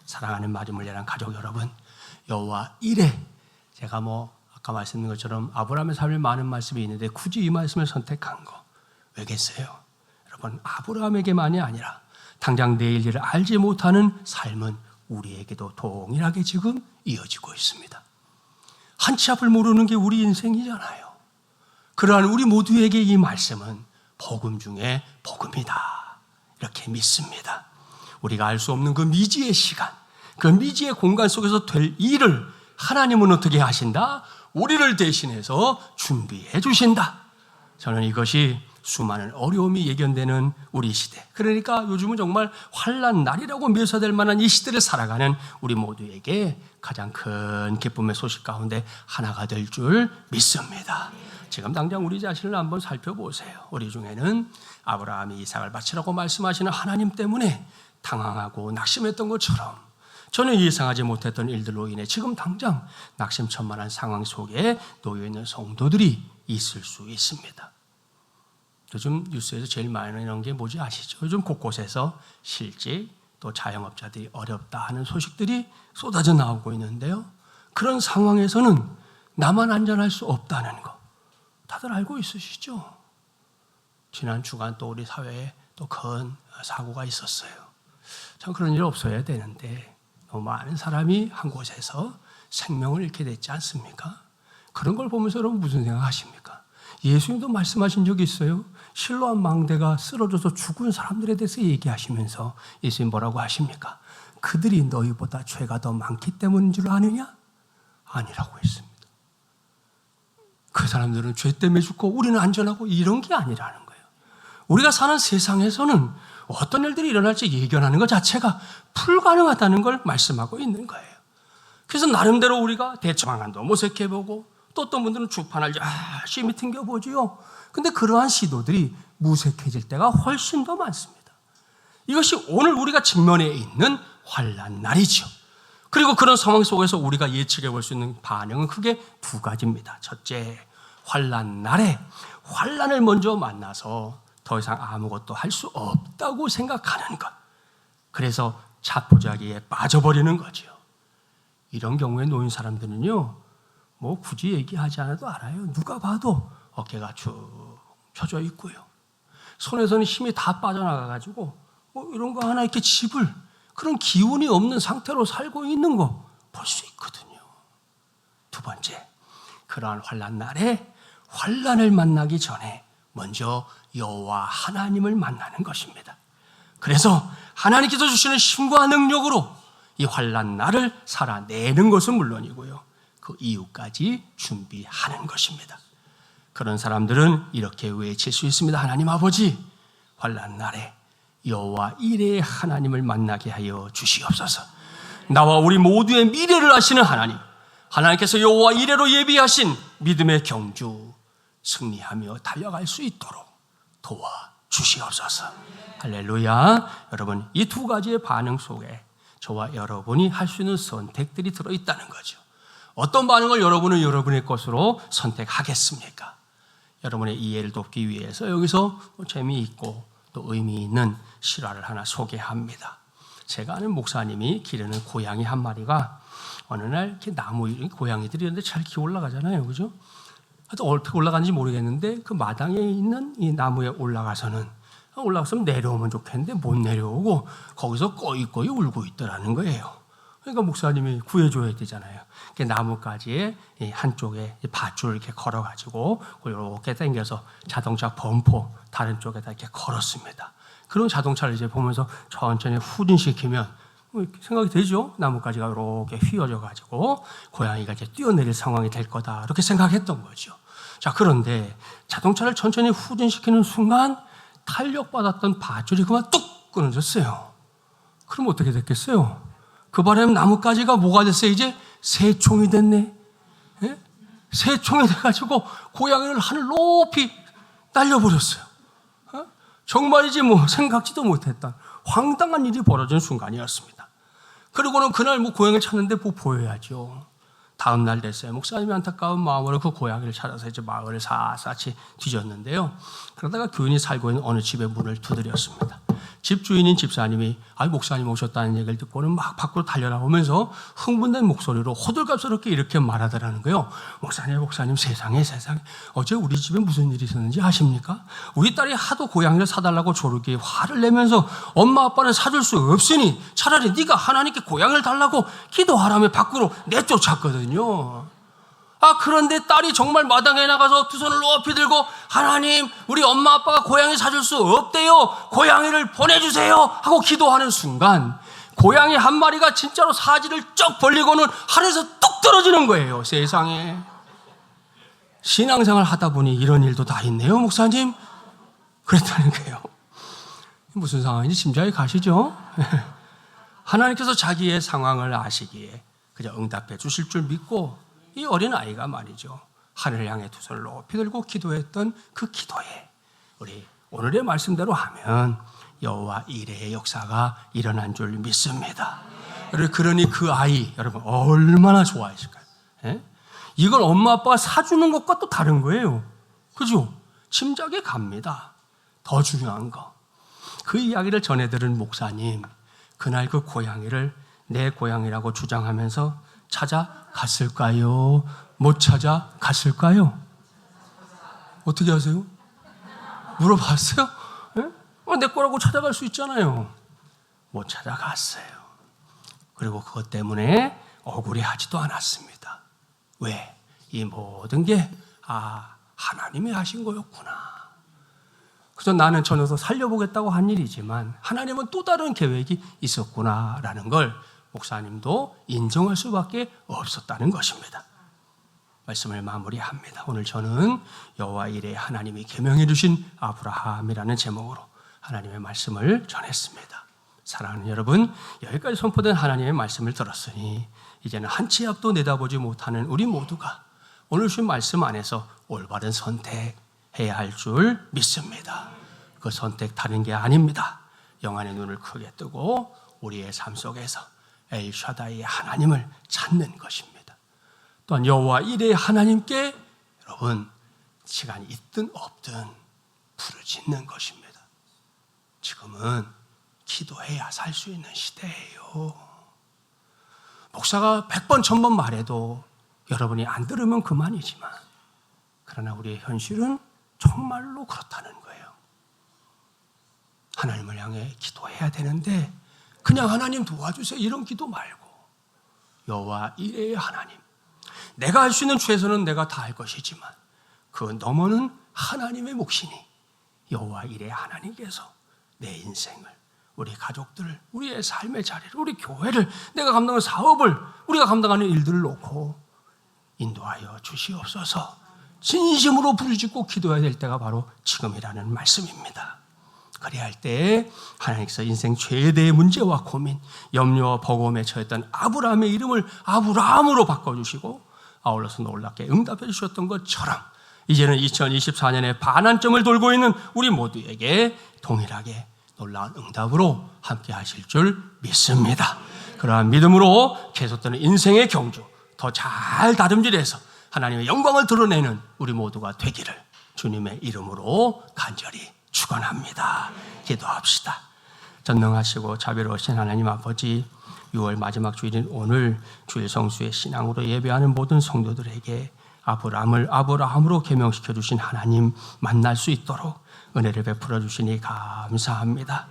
사랑하는 마리물레랑 가족 여러분, 여호와 이레. 제가 아까 말씀드린 것처럼 아브라함의 삶에 많은 말씀이 있는데 굳이 이 말씀을 선택한 거 왜겠어요? 여러분, 아브라함에게만이 아니라 당장 내일 일을 알지 못하는 삶은 우리에게도 동일하게 지금 이어지고 있습니다. 한치 앞을 모르는 게 우리 인생이잖아요. 그러한 우리 모두에게 이 말씀은 복음 중에 복음이다. 이렇게 믿습니다. 우리가 알 수 없는 그 미지의 시간, 그 미지의 공간 속에서 될 일을 하나님은 어떻게 하신다? 우리를 대신해서 준비해 주신다. 저는 이것이 수많은 어려움이 예견되는 우리 시대, 그러니까 요즘은 정말 환난 날이라고 묘사될 만한 이 시대를 살아가는 우리 모두에게 가장 큰 기쁨의 소식 가운데 하나가 될 줄 믿습니다. 지금 당장 우리 자신을 한번 살펴보세요. 우리 중에는 아브라함이 이삭을 바치라고 말씀하시는 하나님 때문에 당황하고 낙심했던 것처럼 전혀 예상하지 못했던 일들로 인해 지금 당장 낙심천만한 상황 속에 놓여있는 성도들이 있을 수 있습니다. 요즘 뉴스에서 제일 많이 나오는 게 뭔지 아시죠? 요즘 곳곳에서 실직, 또 자영업자들이 어렵다 하는 소식들이 쏟아져 나오고 있는데요. 그런 상황에서는 나만 안전할 수 없다는 거 다들 알고 있으시죠? 지난 주간 또 우리 사회에 또 큰 사고가 있었어요. 참 그런 일 없어야 되는데 너무 많은 사람이 한 곳에서 생명을 잃게 됐지 않습니까? 그런 걸 보면서 여러분 무슨 생각하십니까? 예수님도 말씀하신 적이 있어요. 실로암 망대가 쓰러져서 죽은 사람들에 대해서 얘기하시면서 예수님 뭐라고 하십니까? 그들이 너희보다 죄가 더 많기 때문인 줄 아느냐? 아니라고 했습니다. 그 사람들은 죄 때문에 죽고 우리는 안전하고 이런 게 아니라는 거예요. 우리가 사는 세상에서는 어떤 일들이 일어날지 예견하는 것 자체가 불가능하다는 걸 말씀하고 있는 거예요. 그래서 나름대로 우리가 대처방안도 모색해보고 또 어떤 분들은 주판을 열심히 튕겨보지요. 근데 그러한 시도들이 무색해질 때가 훨씬 더 많습니다. 이것이 오늘 우리가 직면해 있는 환난 날이죠. 그리고 그런 상황 속에서 우리가 예측해 볼 수 있는 반응은 크게 두 가지입니다. 첫째, 환난 날에 환난을 먼저 만나서 더 이상 아무것도 할 수 없다고 생각하는 것. 그래서 자포자기에 빠져버리는 거죠. 이런 경우에 놓인 사람들은요, 뭐 굳이 얘기하지 않아도 알아요. 누가 봐도 어깨가 축 펴져 있고요. 손에서는 힘이 다 빠져나가가지고 이런 거 하나 이렇게 짚을 그런 기운이 없는 상태로 살고 있는 거 볼 수 있거든요. 두 번째, 그러한 환난 날에 환난을 만나기 전에 먼저 여호와 하나님을 만나는 것입니다. 그래서 하나님께서 주시는 힘과 능력으로 이 환난 날을 살아내는 것은 물론이고요, 그 이후까지 준비하는 것입니다. 그런 사람들은 이렇게 외칠 수 있습니다. 하나님 아버지, 환난 날에 여호와 이레의 하나님을 만나게 하여 주시옵소서. 나와 우리 모두의 미래를 아시는 하나님, 하나님께서 여호와 이레로 예비하신 믿음의 경주 승리하며 달려갈 수 있도록 도와주시옵소서. 할렐루야. 여러분, 이 두 가지의 반응 속에 저와 여러분이 할 수 있는 선택들이 들어있다는 거죠. 어떤 반응을 여러분은 여러분의 것으로 선택하겠습니까? 여러분의 이해를 돕기 위해서 여기서 재미있고 또 의미 있는 실화를 하나 소개합니다. 제가 아는 목사님이 기르는 고양이 한 마리가 어느 날 이렇게 나무, 고양이들이 이런데 잘 기어 올라가잖아요. 그죠? 하여튼 어떻게 올라가는지 모르겠는데 그 마당에 있는 이 나무에 올라가서는 내려오면 좋겠는데 못 내려오고 거기서 꺼이꺼이 울고 있더라는 거예요. 그러니까 목사님이 구해줘야 되잖아요. 나뭇가지에 한쪽에 밧줄을 이렇게 걸어가지고 이렇게 당겨서 자동차 범퍼 다른 쪽에다 이렇게 걸었습니다. 그런 자동차를 이제 보면서 천천히 후진시키면 생각이 되죠. 나뭇가지가 이렇게 휘어져가지고 고양이가 이제 뛰어내릴 상황이 될 거다, 이렇게 생각했던 거죠. 자, 그런데 자동차를 천천히 후진시키는 순간 탄력받았던 밧줄이 그만 뚝 끊어졌어요. 그럼 어떻게 됐겠어요? 그 바람에 나뭇가지가 뭐가 됐어요? 이제 새총이 됐네. 예? 새총이 돼가지고 고양이를 하늘 높이 날려버렸어요. 정말이지 뭐 생각지도 못했던 황당한 일이 벌어진 순간이었습니다. 그리고는 그날 뭐 고양이를 찾는데 뭐 보여야죠. 다음 날 됐어요. 목사님이 안타까운 마음으로 그 고양이를 찾아서 이제 마을을 샅샅이 뒤졌는데요. 그러다가 교인이 살고 있는 어느 집의 문을 두드렸습니다. 집 주인인 집사님이 목사님 오셨다는 얘기를 듣고는 막 밖으로 달려나오면서 흥분된 목소리로 호들갑스럽게 이렇게 말하더라는 거예요. 목사님, 세상에 어제 우리 집에 무슨 일이 있었는지 아십니까? 우리 딸이 하도 고양이를 사달라고 조르게 화를 내면서 엄마 아빠는 사줄 수 없으니 차라리 네가 하나님께 고양이를 달라고 기도하라며 밖으로 내쫓았거든요. 그런데 딸이 정말 마당에 나가서 두 손을 높이 들고 하나님, 우리 엄마 아빠가 고양이 사줄 수 없대요. 고양이를 보내주세요 하고 기도하는 순간 고양이 한 마리가 진짜로 사지를 쩍 벌리고는 하늘에서 뚝 떨어지는 거예요. 세상에. 신앙생활 하다 보니 이런 일도 다 있네요, 목사님. 그랬다는 거예요. 무슨 상황인지 짐작이 가시죠? 하나님께서 자기의 상황을 아시기에 그저 응답해 주실 줄 믿고 이 어린아이가 말이죠, 하늘을 향해 두 손을 높이 들고 기도했던 그 기도에 우리 오늘의 말씀대로 하면 여호와 이레의 역사가 일어난 줄 믿습니다. 그러니 그 아이 여러분 얼마나 좋아했을까요? 예? 이건 엄마 아빠가 사주는 것과 또 다른 거예요. 그죠? 짐작이 갑니다. 더 중요한 거, 그 이야기를 전해들은 목사님, 그날 그 고양이를 내 고양이라고 주장하면서 찾아갔을까요? 못 찾아갔을까요? 어떻게 하세요? 물어봤어요? 네? 내 거라고 찾아갈 수 있잖아요. 못 찾아갔어요. 그리고 그것 때문에 억울해하지도 않았습니다. 왜? 이 모든 게 하나님이 하신 거였구나. 그래서 나는 저 녀석 살려보겠다고 한 일이지만 하나님은 또 다른 계획이 있었구나라는 걸 목사님도 인정할 수밖에 없었다는 것입니다. 말씀을 마무리합니다. 오늘 저는 여호와 이레 하나님이 계명해 주신 아브라함이라는 제목으로 하나님의 말씀을 전했습니다. 사랑하는 여러분, 여기까지 선포된 하나님의 말씀을 들었으니 이제는 한 치 앞도 내다보지 못하는 우리 모두가 오늘 주신 말씀 안에서 올바른 선택해야 할 줄 믿습니다. 그 선택 다른 게 아닙니다. 영안의 눈을 크게 뜨고 우리의 삶 속에서 엘샤다이의 하나님을 찾는 것입니다. 또한 여호와 이레의 하나님께 여러분 시간이 있든 없든 부르짖는 것입니다. 지금은 기도해야 살 수 있는 시대예요. 목사가 100번 1000번 말해도 여러분이 안 들으면 그만이지만, 그러나 우리의 현실은 정말로 그렇다는 거예요. 하나님을 향해 기도해야 되는데 그냥 하나님 도와주세요 이런 기도 말고, 여호와 이레의 하나님, 내가 할 수 있는 최선은 내가 다 할 것이지만 그 너머는 하나님의 몫이니 여호와 이레의 하나님께서 내 인생을, 우리 가족들을, 우리의 삶의 자리를, 우리 교회를, 내가 감당하는 사업을, 우리가 감당하는 일들을 놓고 인도하여 주시옵소서. 진심으로 부르짖고 기도해야 될 때가 바로 지금이라는 말씀입니다. 그래야 할 때 하나님께서 인생 최대의 문제와 고민, 염려와 버거움에 처했던 아브라함의 이름을 아브라함으로 바꿔주시고 아울러서 놀랍게 응답해 주셨던 것처럼 이제는 2024년에 반환점을 돌고 있는 우리 모두에게 동일하게 놀라운 응답으로 함께 하실 줄 믿습니다. 그러한 믿음으로 계속되는 인생의 경주 더 잘 다듬질해서 하나님의 영광을 드러내는 우리 모두가 되기를 주님의 이름으로 간절히 축원합니다. 기도합시다. 전능하시고 자비로우신 하나님 아버지, 6월 마지막 주일인 오늘 주일 성수의 신앙으로 예배하는 모든 성도들에게 아브라함을 아브라함으로 계명시켜 주신 하나님 만날 수 있도록 은혜를 베풀어 주시니 감사합니다.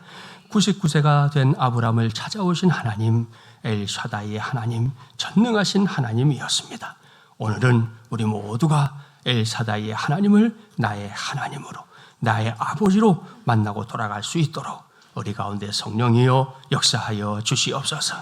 99세가 된 아브라함을 찾아오신 하나님, 엘샤다이의 하나님, 전능하신 하나님이었습니다. 오늘은 우리 모두가 엘샤다이의 하나님을 나의 하나님으로, 나의 아버지로 만나고 돌아갈 수 있도록 우리 가운데 성령이여 역사하여 주시옵소서.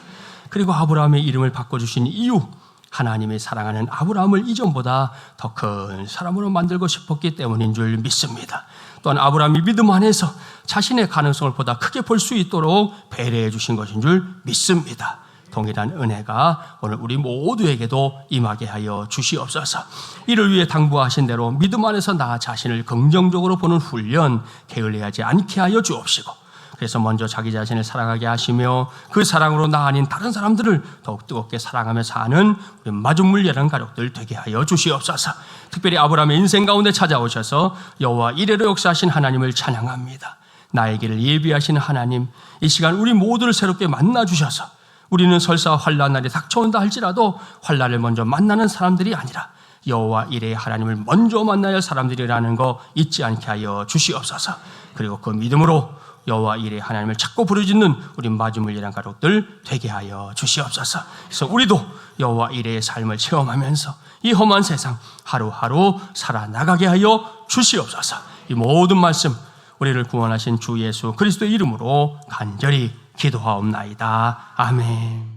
그리고 아브라함의 이름을 바꿔주신 이유, 하나님이 사랑하는 아브라함을 이전보다 더 큰 사람으로 만들고 싶었기 때문인 줄 믿습니다. 또한 아브라함이 믿음 안에서 자신의 가능성을 보다 크게 볼 수 있도록 배려해 주신 것인 줄 믿습니다. 동일한 은혜가 오늘 우리 모두에게도 임하게 하여 주시옵소서. 이를 위해 당부하신 대로 믿음 안에서 나 자신을 긍정적으로 보는 훈련 게을리하지 않게 하여 주옵시고, 그래서 먼저 자기 자신을 사랑하게 하시며 그 사랑으로 나 아닌 다른 사람들을 더욱 뜨겁게 사랑하며 사는 우리 마중물려는 가족들 되게 하여 주시옵소서. 특별히 아브라함의 인생 가운데 찾아오셔서 여호와 이레로 역사하신 하나님을 찬양합니다. 나의 길을 예비하시는 하나님, 이 시간 우리 모두를 새롭게 만나 주셔서 우리는 설사 환난 날이 닥쳐온다 할지라도 환난을 먼저 만나는 사람들이 아니라 여호와 이레의 하나님을 먼저 만나야 할 사람들이라는 거 잊지 않게 하여 주시옵소서. 그리고 그 믿음으로 여호와 이레의 하나님을 찾고 부르짖는 우리 마주물리란 가족들 되게 하여 주시옵소서. 그래서 우리도 여호와 이레의 삶을 체험하면서 이 험한 세상 하루하루 살아나가게 하여 주시옵소서. 이 모든 말씀 우리를 구원하신 주 예수 그리스도의 이름으로 간절히 기도하옵나이다. 아멘.